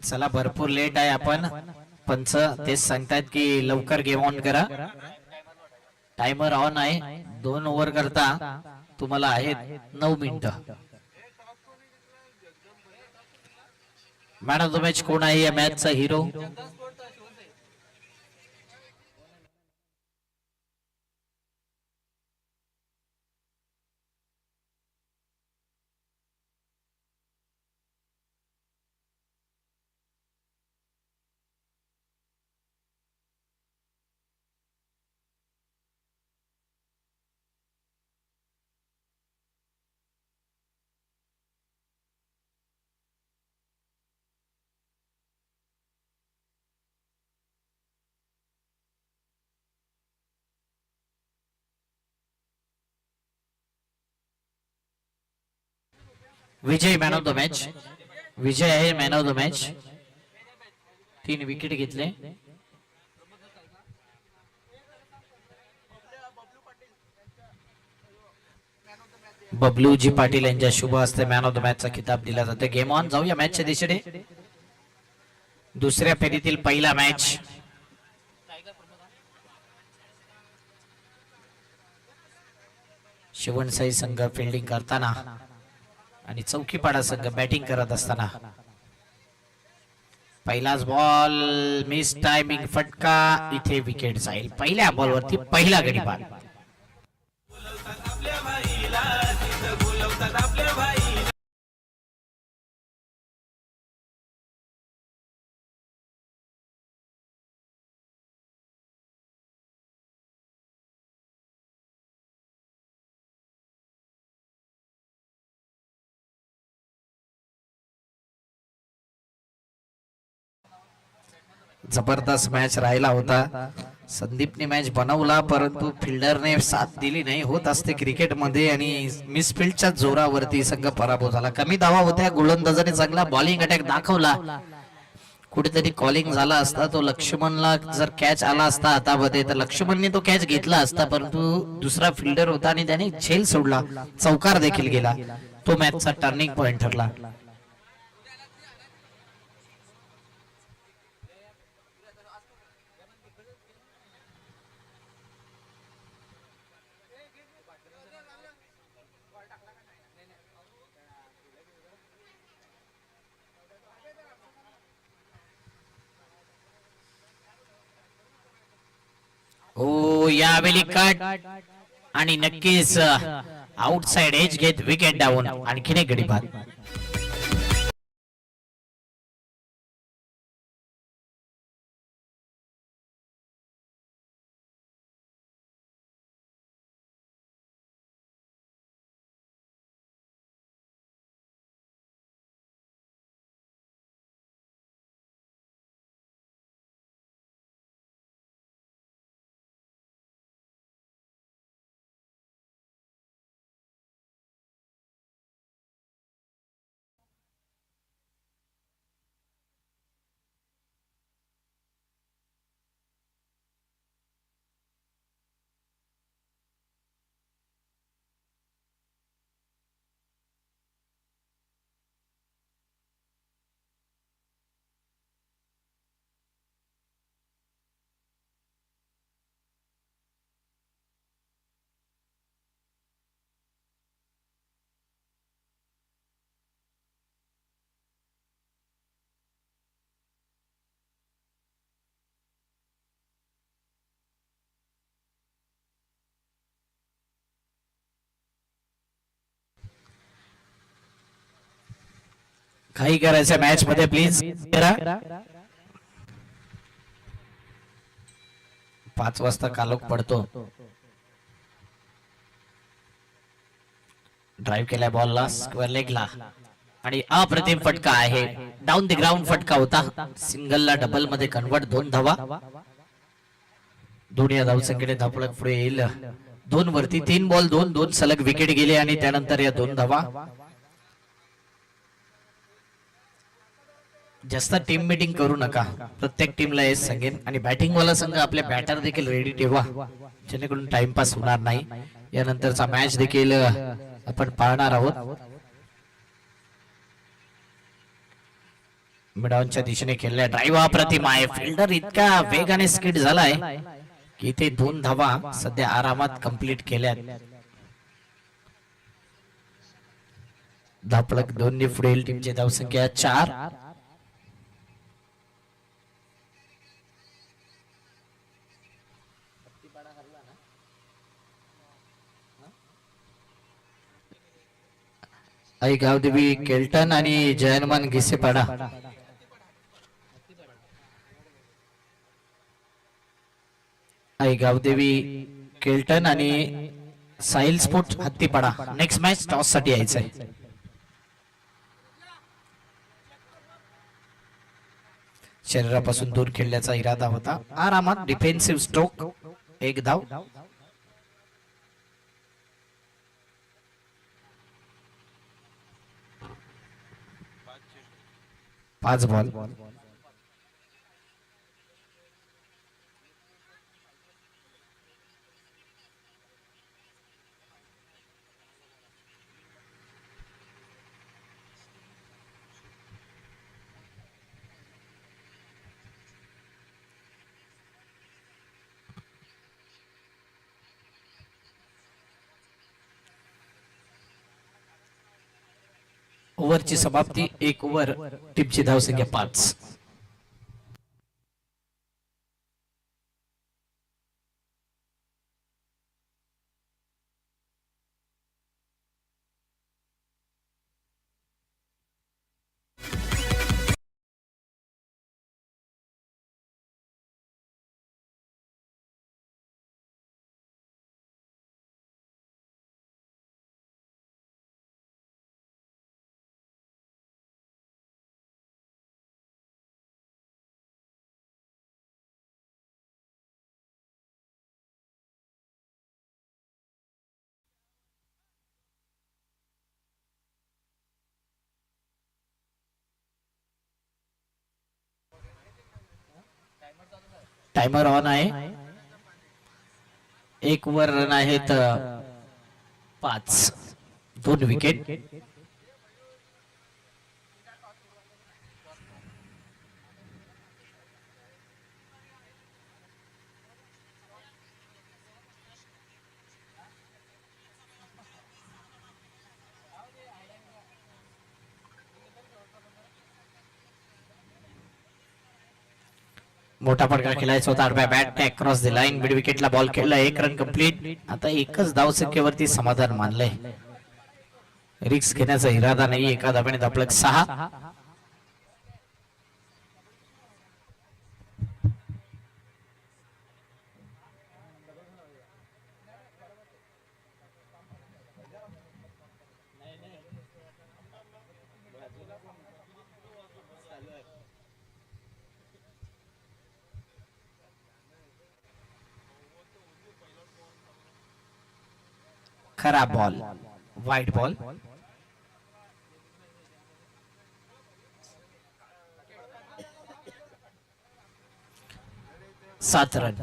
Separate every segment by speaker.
Speaker 1: चला भरपूर लेट आहे आपण पंच तेच सांगतात की लवकर गेम ऑन करा. टाइमर ऑन आहे. 2 ओव्हर करता तुम्हाला आहेत 9 मिनिटं. मॅन ऑफ द मॅच कोण आहे या मॅचचा hero? Vijay man of the match. Vijay आहे man of the match. 3 wicket घेतले. बबलूजी पाटील यांच्या शुभ हस्ते मॅन ऑफ द मॅच चा किताब दिला जातो. Game on. जाऊया मॅचच्या दिशेने. दुसऱ्या फेरीतील पहिला मॅच. शिवणसाई संघ फिल्डिंग करताना आणि चौकीपाडा संघ बॅटिंग करत असताना. पहिलाच बॉल मिस टायमिंग फटका. इथे विकेट जाईल. पहिल्या बॉलवरती पहिला गडी बाद. जबरदस्त मॅच राहिला होता. संदीपने मॅच बनवला परंतु फिल्डरने साथ दिली नाही. होत असते क्रिकेटमध्ये आणि मिसफिल्डच्या जोरावरती संघ पराभव झाला. कमी धावा होत्या. गोलंदाजाने चांगला बॉलिंग अटॅक दाखवला. कुठेतरी कॉलिंग झाला असता. तो लक्ष्मणला जर कॅच आला असता हातामध्ये तर लक्ष्मणने तो कॅच घेतला असता परंतु दुसरा फिल्डर होता आणि त्याने झेल सोडला. चौकार देखील गेला. तो मॅचचा टर्निंग पॉइंट ठरला. हो यावेळी कट आणि नक्कीच आउटसाइड एज घेत विकेट डाऊन. आणखीन एक गडी बाद. काही करायचं मॅच मध्ये प्लीज करा. 5 वाजता कालोख पडतो. ड्राइव्ह केलाय बॉलला स्क्वेअर लेगला आणि अप्रतिम फटका आहे. डाऊन द ग्राउंड फटका होता. सिंगलला डबल मध्ये कन्वर्ट. 2 धावा. दोन्ही धावसंख्येने धावफलक पुढे येईल. 2 वरती 3 बॉल 2 सलग विकेट गेले आणि त्यानंतर या 2 धावा. जास्त टीम मीटिंग करू नका. प्रत्येक टीमला हेच सांगेन आणि बॅटिंग वाला संघ आपले बॅटर देखील रेडी ठेवा जेणेकरून टाइमपास होणार नाही. यानंतरचा मॅच देखील आपण पाहणार आहोत. मिडॉनच्या दिशेने खेळलाय ड्राईव्ह अप्रतिम आहे. फिल्डर इतका वेगाने स्किड झालाय की ते 2 धावा सध्या आरामात कंप्लीट केल्यात. धापळक 2 ने पुढे टीमची धावसंख्या 4. आई गावदेवी केल्टन आणि जयनमान गिसेपाडा आई गावदेवी केल्टन आणि Sahil sport Hattipada next match toss साठी यायचंय. शरीरापासून दूर खेळण्याचा इरादा होता. आरामात डिफेन्सिव्ह स्ट्रोक 1 धाव. 5 बॉल. ओव्हरची समाप्ती 1 ओव्हर. टीमची धावसंख्या 5. टाइमर ऑन आहे. 1 ओव्हर रन आहेत 5. 2 विकेट. मोठा फटका खेळायचा होता. आडव्या bat cross the line. Mid विकेटला बॉल खेळला. 1 रन कंप्लीट. आता एकच धावसंख्येवरती समाधान मानलंय. रिक्स घेण्याचा इरादा नाही. एका धावेने धापलक 6. खराब बॉल. वाईट बॉल. 7 रन.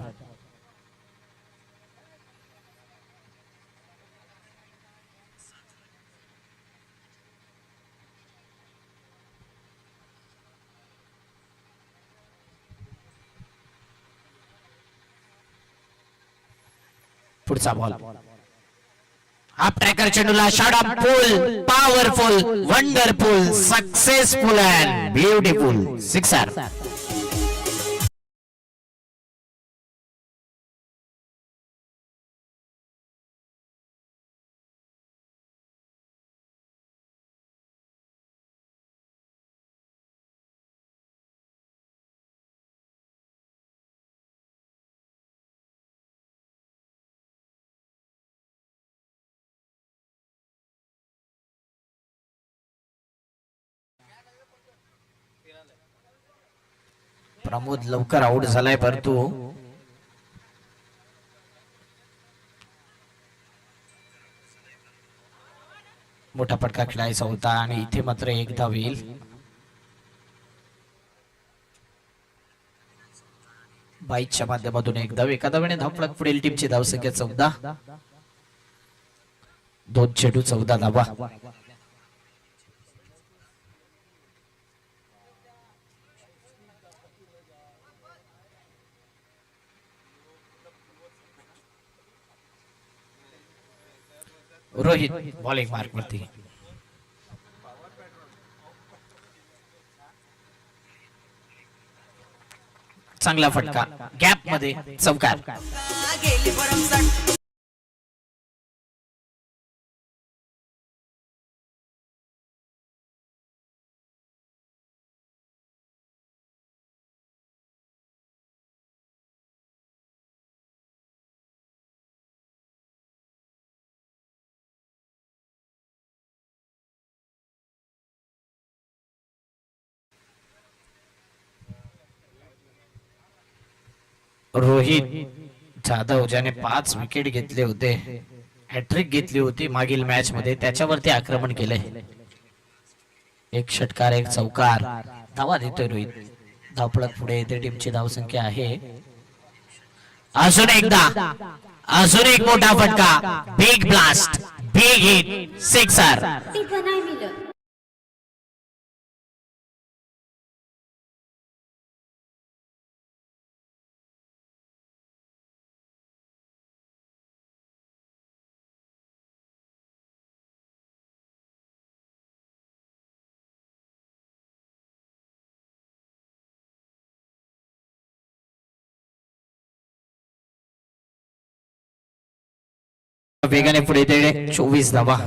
Speaker 1: पुढचा बॉल. हाफ ट्रॅकर चेंडूला shot pull powerful wonderful successful and beautiful 6. Pramod लवकर आउट झालाय परंतु मोठा फटका खेळायचा होता आणि इथे मात्र 1 धाव येईल. बाईकच्या माध्यमातून 1 धाव. एका धावेने धावफलक पुढील टीमची धावसंख्या 14. 2 चेंडू 14 धावा. रोहित बॉलिंग मार्क वरती. चांगला फटका गॅप मध्ये चौकार. रोहित जाधव ज्याने 5 विकेट घेतले होते, हॅट्रिक घेतली होती मागील मॅच मध्ये, त्याच्यावरती आक्रमण केले. एक षटकार एक चौकार. धावा देतोय रोहित. धावपळक पुढे येते. टीमची धावसंख्या आहे. अजून एकदा अजून एक मोठा फटका. Big blast big hit sixer. वेगाने पुढे येते. 24 धावा.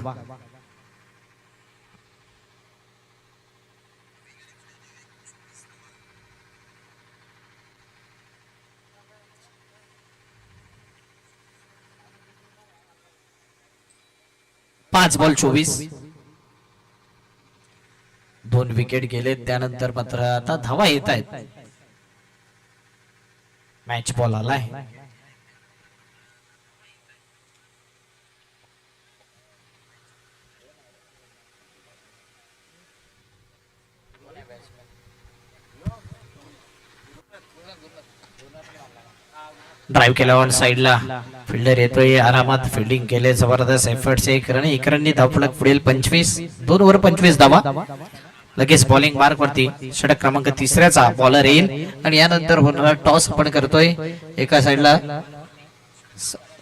Speaker 1: पाच बॉल 24. 2 विकेट गेले. त्यानंतर मात्र आता धावा येत आहेत. मॅच बॉल आलाय. ड्राइव्ह केला ऑन साइडला. फिल्डर येतोय. आरामात फिल्डिंग केले. जबरदस्त एफर्ट्स. एक रननी धावफलक पुढील 25. 2 ओव्हर 25 धावा. लगेच बॉलिंग मार्क वरती. षटक क्रमांक 3चा बॉलर येईल आणि यानंतर होणारा टॉस आपण करतोय. एका साइडला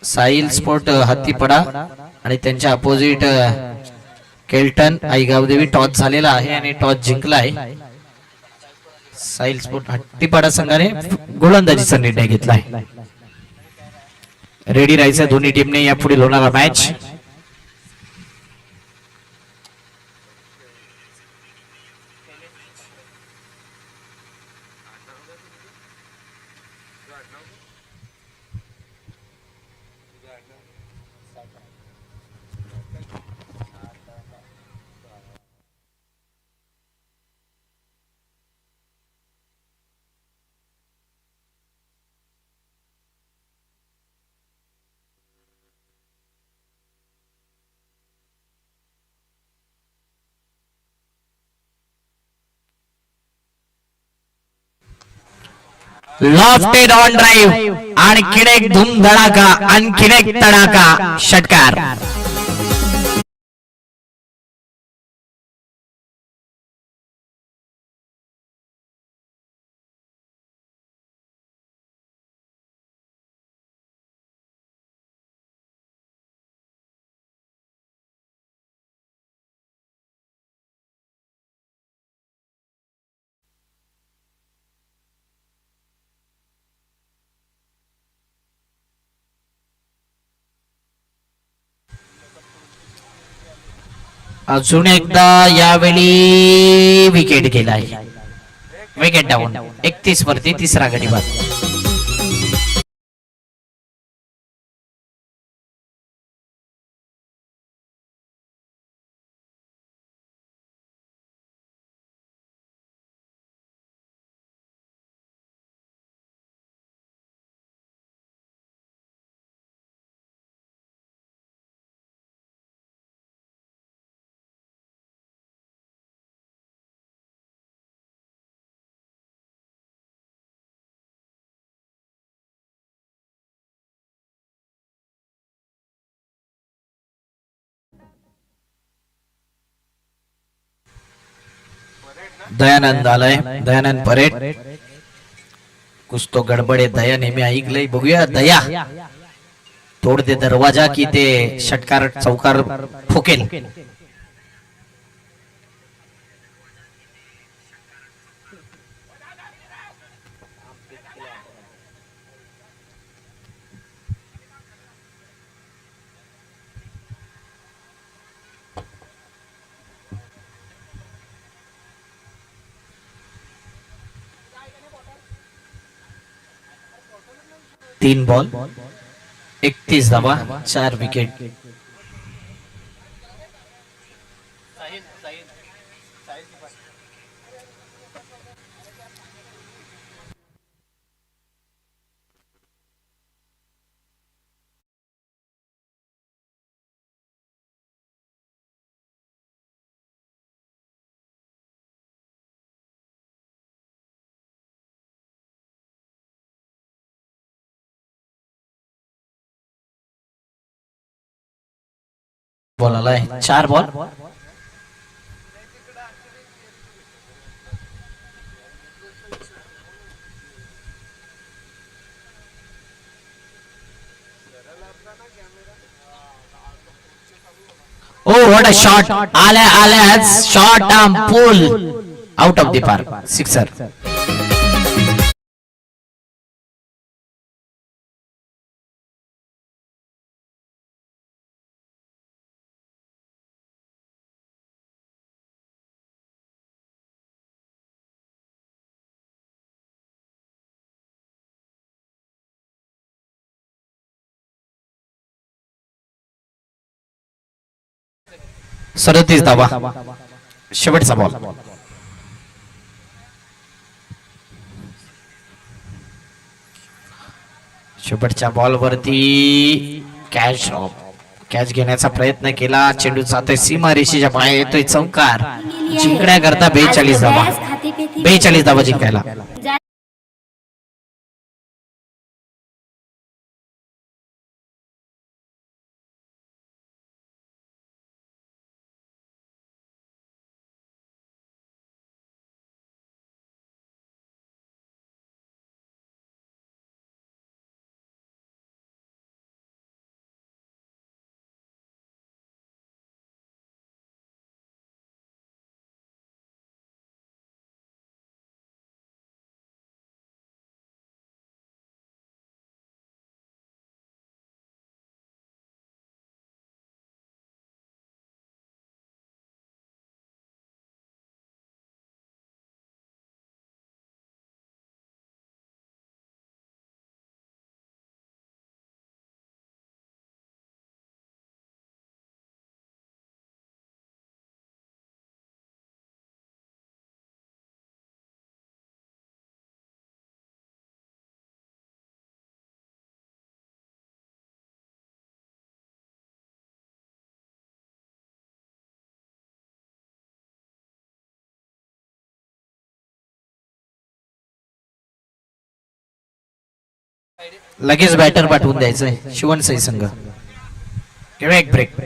Speaker 1: साहिल स्पोर्ट हत्तीपडा आणि त्यांच्या अपोजिट केल्टन आईगावदेवी. टॉस झालेला आहे आणि टॉस जिंकला आहे. साहिल स्पोर्ट हत्तीपडा संघाने गोलंदाजीचा निर्णय घेतला आहे. रेडी राहायचं दोन्ही टीमने या पुढील होणारा मॅच. Lofted on drive. आणखीन एक धूम धडाका. आणखीन एक तडाका. षटकार. अजून एकदा यावेळी विकेट गेलाय. Wicket down. 31 वरती तिसरा गडी बाद. दयानंद आलाय. दयानंद परेड. कुछ तो गडबड आहे. दया नेहमी ऐकलंय. बघूया दया तोड दे दरवाजा की ते षटकार चौकार ठोकेल. तीन बॉल 31 धावा 4 विकेट. बॉल आलाय 4 ball. Oh, what a shot! Ale shot and pull out of the park. Sixer. सदतीस धावा शेवटचा बॉल. शेवटच्या बॉल वरती कॅच घेण्याचा प्रयत्न केला. चेंडू जातोय सीमा रेषेच्या बाहेर येतोय. चौकार जिंकण्याकरता 42 धावा. 42 धावा जिंकायला. लगेच बॅटर पाठवून द्यायचंय शिवणसाई संघ. एक ब्रेक.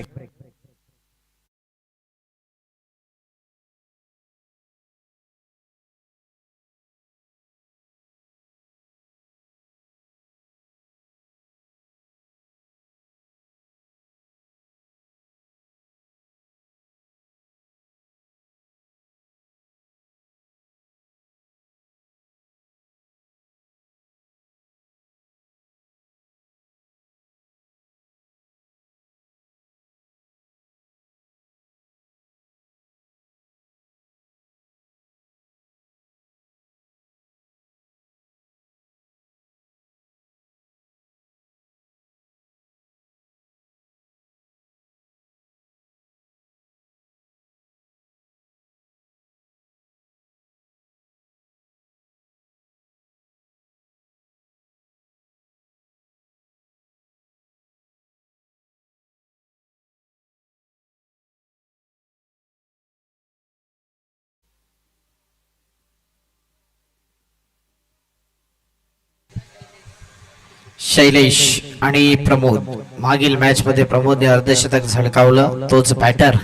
Speaker 1: शैलेश आणि प्रमोद. मागील मॅच मध्ये प्रमोदने अर्धशतक झळकावलं. तोच बॅटर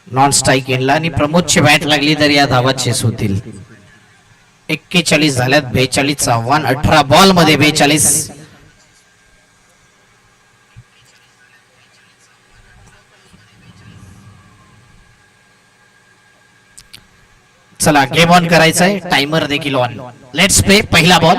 Speaker 1: नॉन स्ट्राईक गेला आणि प्रमोदची बॅट लागली तर या धावा चेस होतील. 41 झाल्यात. 42 चा आव्हान. 18 बॉल मध्ये 42. चला गेम ऑन करायचंय, टाइमर देखील ऑन. Let's play. पहिला बॉल.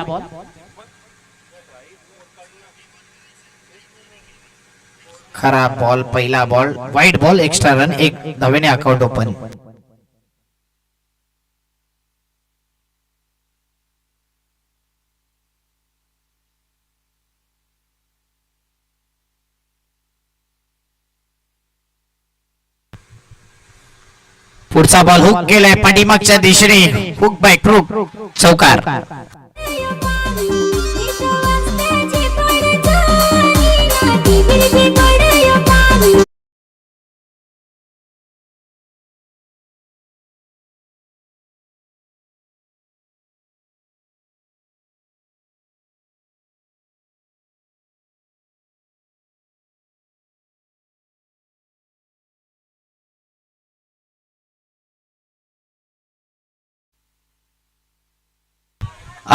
Speaker 1: खराब बॉल. पहिला बॉल वाईट बॉल. Extra run. एक धावेने अकाउंट ओपन. पुढचा बॉल हुक केलाय पाठीमागच्या दिशेने. Hook by crook. चौकार.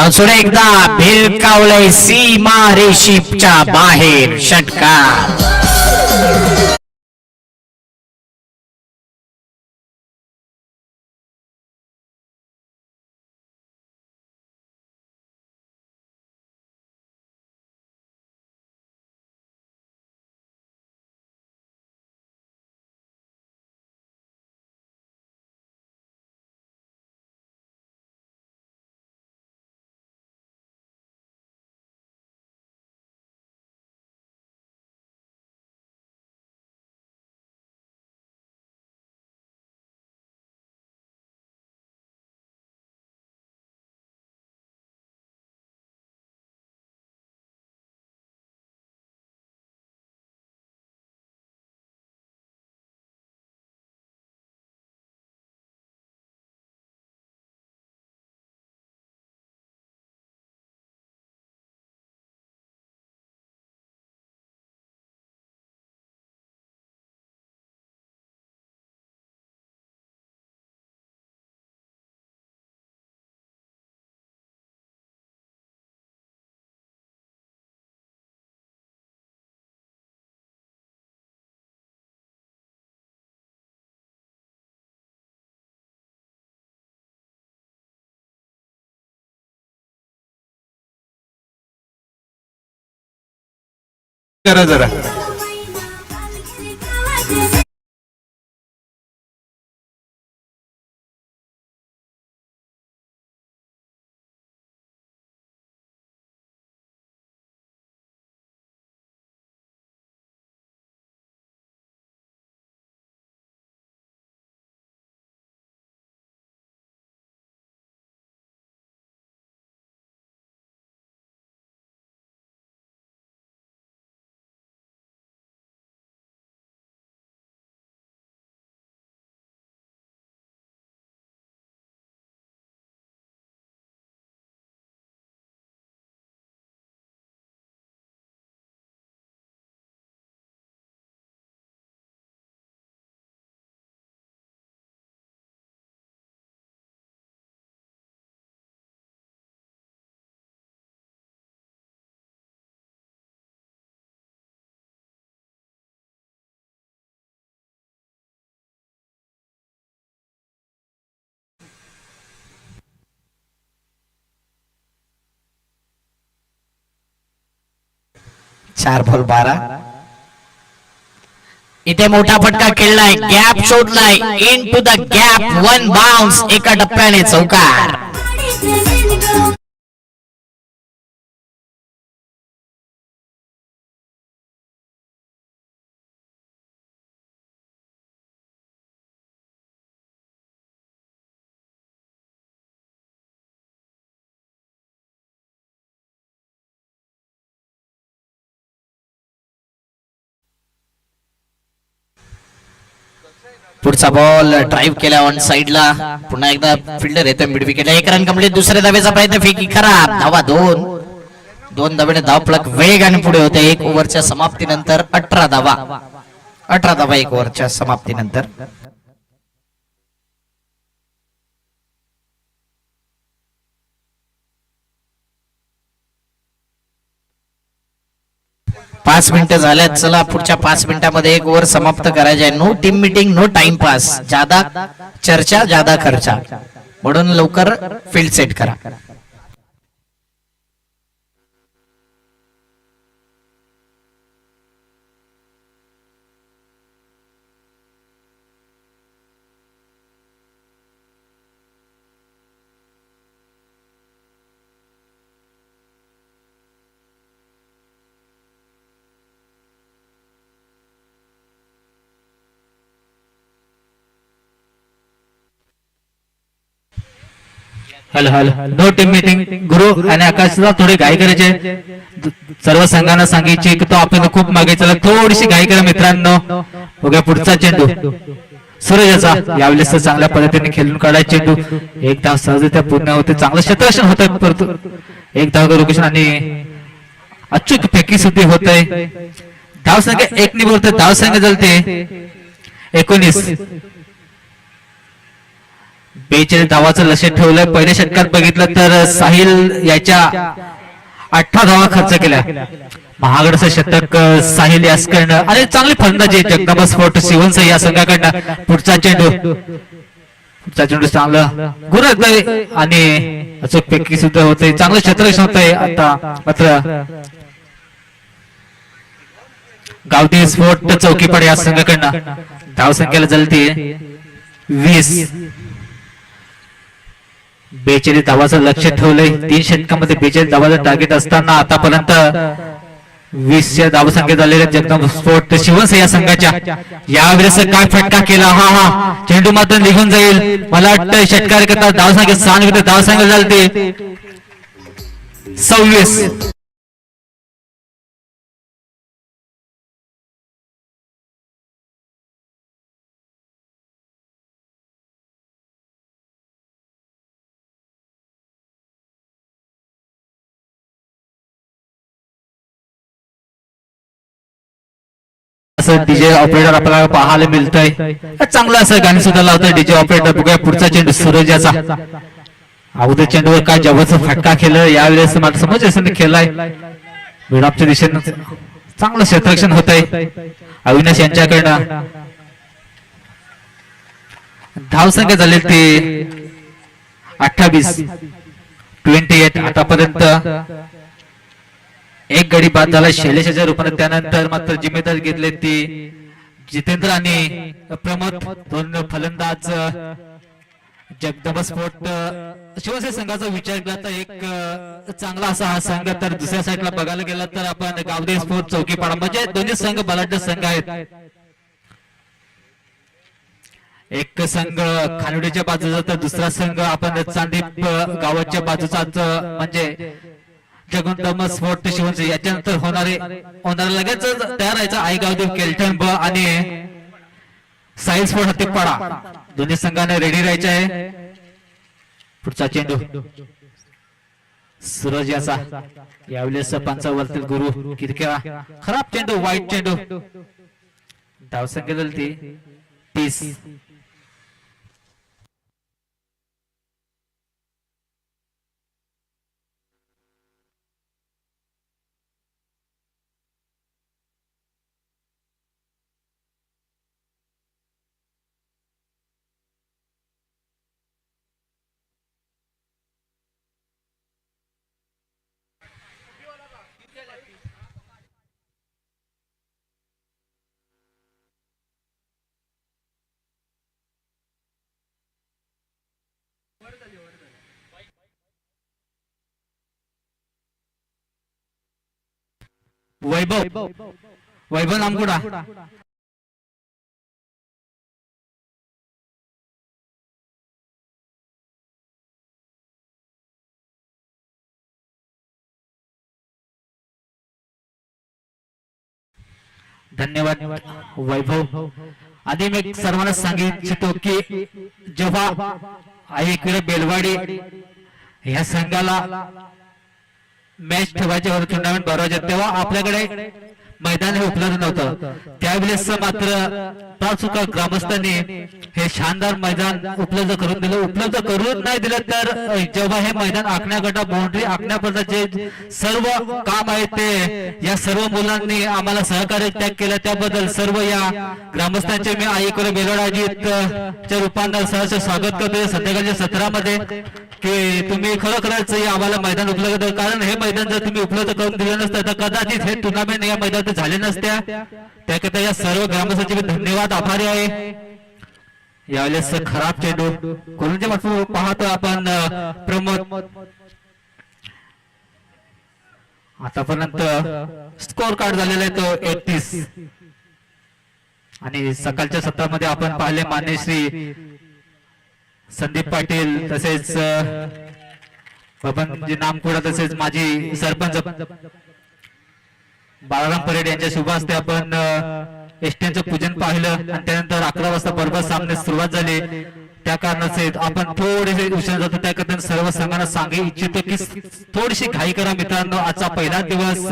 Speaker 1: अजून एकदा भिरकावलंय सीमा रेषेच्या बाहेर. षटकार.
Speaker 2: जरा जरा
Speaker 1: चार बॉल 12. इथे मोठा फटका खेळलाय. गॅप शोधलाय. Into the gap. One bounce. एका टप्प्याने चौकार. पुढचा बॉल ड्राईव्ह केला ऑन साइडला. पुन्हा एकदा फिल्डर येतो मिड विकेटला. एक रन कंप्लीट. दुसऱ्या धावेचा प्रयत्न. फेकी खराब. धावा 2 धावेने धाव प्लग वेगाने पुढे होते. 1 ओव्हरच्या समाप्तीनंतर 18 धावा. 18 धावा 1 ओव्हरच्या समाप्तीनंतर. पाच मिनिटं झाल्यात. चला पुढच्या 5 मिनिटांमध्ये 1 ओव्हर समाप्त करायचे आहे. No team meeting, no time pass. ज्यादा चर्चा ज्यादा खर्चा. म्हणून लवकर फील्ड सेट करा.
Speaker 3: Hello hello no team meeting. Guru आणि आकाशला थोडी घाई करायचे. सर्व संघांना सांगायचे की तो आपण खूप मागे चला, थोडीशी घाई करा मित्रांनो. बघा पुढचा चेंडू सूरजाचा. यावेळेस चांगल्या पद्धतीने खेळून काढायचा चेंडू. एक धाव सहजरित्या पूर्ण होते. चांगलं क्षेत्ररक्षण होत आहे, परंतु एक धाव लोकेशन आणि अचूक फेकी सुद्धा होत आहे. धाव संख्या 1 ने बोलते. धाव संख्या जलते 19. 42 धावाचं लक्ष ठेवलंय. पहिल्या षटकात बघितलं तर साहिल याच्या 18 धावा खर्च केल्या. महागडचं षटक साहिल यासकडनं आणि चांगली फलंदाजी जगदंबा स्पोर्ट्स शिवनस या संघाकडनं. पुढचा चेंडू चांगलं गुरु आणि अचूक पैकी सुद्धा होते. चांगलं क्षेत्ररक्षण होत आहे. आता मात्र गावठी स्पोर्ट चौकीपाड या संघाकडनं धाव संख्येला जलती 20. 42 धावाचं लक्ष ठेवलंय. 3 षटकामध्ये 42 धावाचं टार्गेट असताना आतापर्यंत 20 धावसंख्या झालेल्या जगदंबा स्पोर्ट शिवनस या संघाच्या. यावेळेस काय फटका केला. हा चेंडू मात्र निघून जाईल. मला वाटतं षटकार करता धावसंख्या 6 धावसंख्या झाली 26. असं डीजे ऑपरेटर आपल्याला पाहायला मिळतंय. चांगलं असं गाणी सुद्धा लावतोय डीजे ऑपरेटर. बघूया पुढचा चेंडू सूरजाचा. अगोदर चेंडूवर काय जबरदस्त फटका केलं. यावेळेस मला समज असं खेळलाय. विडापच्या दिशेनं चांगलं क्षेत्ररक्षण होत आहे अविनाश यांच्याकडनं. धावसंख्या झाली ते 28. आतापर्यंत एक गडी बाद झाला शैलेशाच्या रूपाने. त्यानंतर मात्र जिम्मेदारी घेतली ती जितेंद्र आणि प्रमोद, दोन फलंदाज. जगदंबा स्पोर्ट शिवसेना संघाचा विचार केला तर एक चांगला असा हा संघ. तर दुसऱ्या साईडला बघायला गेला तर आपण गावदे स्पोर्ट चौकीपाडा, म्हणजे दोन्ही संघ बलाढ्य संघ आहेत. एक संघ खानोडीच्या बाजूचा तर दुसरा संघ आपण चांदीप गावाच्या बाजूचाच, म्हणजे जगदंबा स्पोर्ट शिवसेना. याच्यानंतर होणारे लगेच तयार व्हायचं आईगावदेव केल्टन आणि साईल स्पोर्ट हत्तीपाडा. दोन्ही संघाने रेडी राहायचे आहे. पुढचा चेंडू सूरज याचा. यावेळेस पंचावरतील गुरु किरकिरा. खराब चेंडू, वाईट चेंडू. धावसंख्या झाली 30. वैभव नामगुडा. धन्यवाद वैभव. आधी मी सर्वांना सांगितलं की जेव्हा आईकडे बेलवाडी ह्या संघाला मॅच ठेवायचे होते, टुर्नामेंट भरवायचे, तेव्हा आपल्याकडे मैदान हे उपलब्ध नव्हतं. त्यावेळेस मात्र पाचुका ग्रामस्थांनी हे शानदार मैदान उपलब्ध करून दिलं. उपलब्ध करून नाही दिलं तर जेव्हा हे मैदान आखण्याकरता बाउंड्री आखण्यापर्यंत जे सर्व काम आहे ते या सर्व मुलांनी आम्हाला सहकार्य त्याग केलं, त्याबद्दल सर्व या ग्रामस्थांचे मी आईकडे बेलोडाजीत च्या रूपानं सहर्ष स्वागत करतोय संध्याकाळच्या सत्रामध्ये की तुम्ही खरोखरच आम्हाला मैदान उपलब्ध, कारण हे मैदान जर तुम्ही उपलब्ध करून दिलं नसतं तर कदाचित हे टुर्नामेंट या मैदानात झाले नसत्या. त्याकरता या सर्व ग्रामस्थांचे मी धन्यवाद आभारी आहे. यावेळेस खराब चेंडू कोणत्या बाजू पाहतो आपण प्रमोद. आतापर्यंत स्कोर कार्ड झालेला आहे तो 31 आणि सकाळच्या सत्रामध्ये आपण पाहिले मान्य श्री संदीप पाटील तसेच बबनजी नामकुडा तसेच माजी सरपंच बाळाराम परेड यांच्या शुभ हस्ते आपण एसटीचं पूजन पाहिलं आणि त्यानंतर 11 वाजता बरोबर सामने सुरुवात झाली. त्या कारणाचे आपण थोडेसे उशीर जातो. त्याकरता सर्व संघांना सांगू इच्छितो की थोडीशी घाई करा मित्रांनो. आजचा पहिला दिवस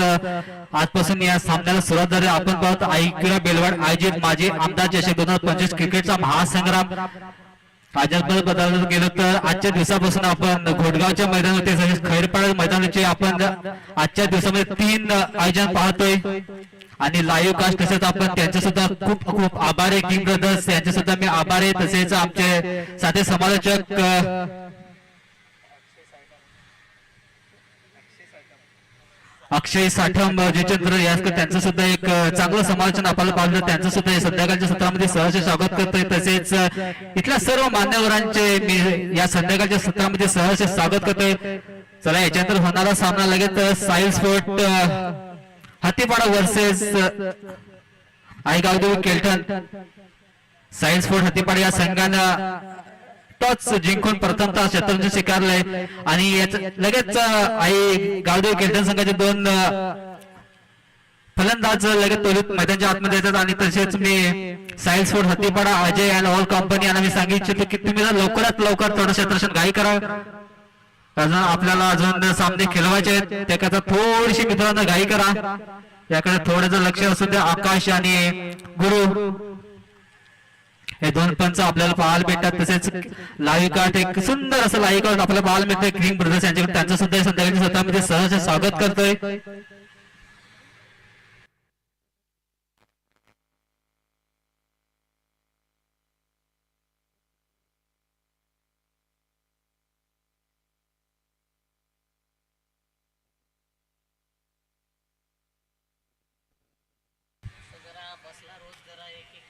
Speaker 3: आजपासून या सामन्याला सुरुवात झाली. आपण पाहतो आईक्रीडा बेलवाड आयोजित माजी आमदार चषक 2025 क्रिकेटचा महासंग्राम आजपर्यंत बदलत गेलं तर आजच्या दिवसापासून आपण घोटगावच्या मैदानावरती तसेच खैरपाडा मैदानाचे आपण आजच्या दिवसामध्ये 3 आयोजन पाहतोय आणि लाईव्ह कास्ट तसेच आपण त्यांचे सुद्धा खूप खूप आभार आहे. किंग ब्रदर्स यांचे सुद्धा मी आभार आहे. तसेच आमचे साथे समालोचक अक्षय साठम जिचंद्र यास्कर त्यांचं सुद्धा एक चांगलं समालोचन आपल्याला पाहिलं. त्यांचं सुद्धा संध्याकाळच्या सत्रामध्ये सहर्ष स्वागत करतोय. तसेच इथल्या सर्व मान्यवरांचे मी या संध्याकाळच्या सत्रामध्ये सहर्ष स्वागत करतोय. चला याच्यानंतर होणारा सामना लगेच Sahil sport Hatipada versus Aaigavdevi Kelton. Sahil sport Hatipada या संघानं टॉस जिंकून प्रथमतः शतरंज स्वीकारलंय आणि लगेच आई गावदेव केल्टन संघाचे 2 फलंदाज लगेच तोलीत मैदानाच्या आतमध्ये येतात. आणि तसेच मी Sahil sport Hatipada Ajay and all company यांना मी सांगू इच्छितो की तुम्ही लवकरात लवकर थोडं क्षेत्रक्षण घाई करा, कारण आपल्याला अजून सामने खेळवायचे आहेत. त्याकरता थोडीशी मित्रांनो घाई करा. याकडे थोडंसं लक्ष असू द्या. आकाश आणि गुरु हे 2 पंच आपल्याला पाहायला भेटतात. तसेच लाईव्ह कार्ड एक सुंदर असं लाईव्ह कार्ड आपल्याला पाहायला मिळतंय किंग ब्रदर्स यांच्याकडे. त्यांचं सुद्धा संध्याकाळच्या सत्रामध्ये सहर्ष स्वागत करतोय.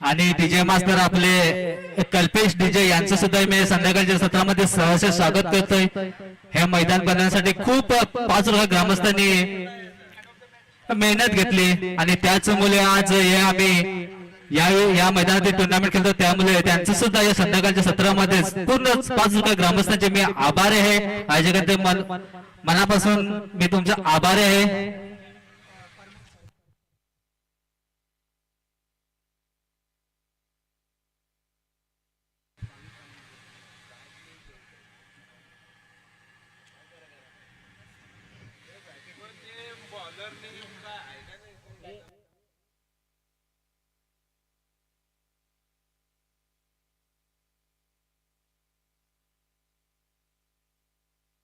Speaker 3: आणि डीजे मास्टर आपले कल्पेश डीजे यांचं सुद्धा मी संध्याकाळच्या सत्रामध्ये सहर्ष स्वागत करतोय. हे मैदान बनवण्यासाठी खूप 5 ग्रामस्थांनी मेहनत घेतली आणि त्याचमुळे आज हे आम्ही या मैदानात टुर्नामेंट खेळतो. त्यामुळे त्यांचं सुद्धा या संध्याकाळच्या सत्रामध्ये पूर्ण 5 ग्रामस्थांचे मी आभारी आहे. आयोजकांचे मनापासून मी तुमचा आभारी आहे.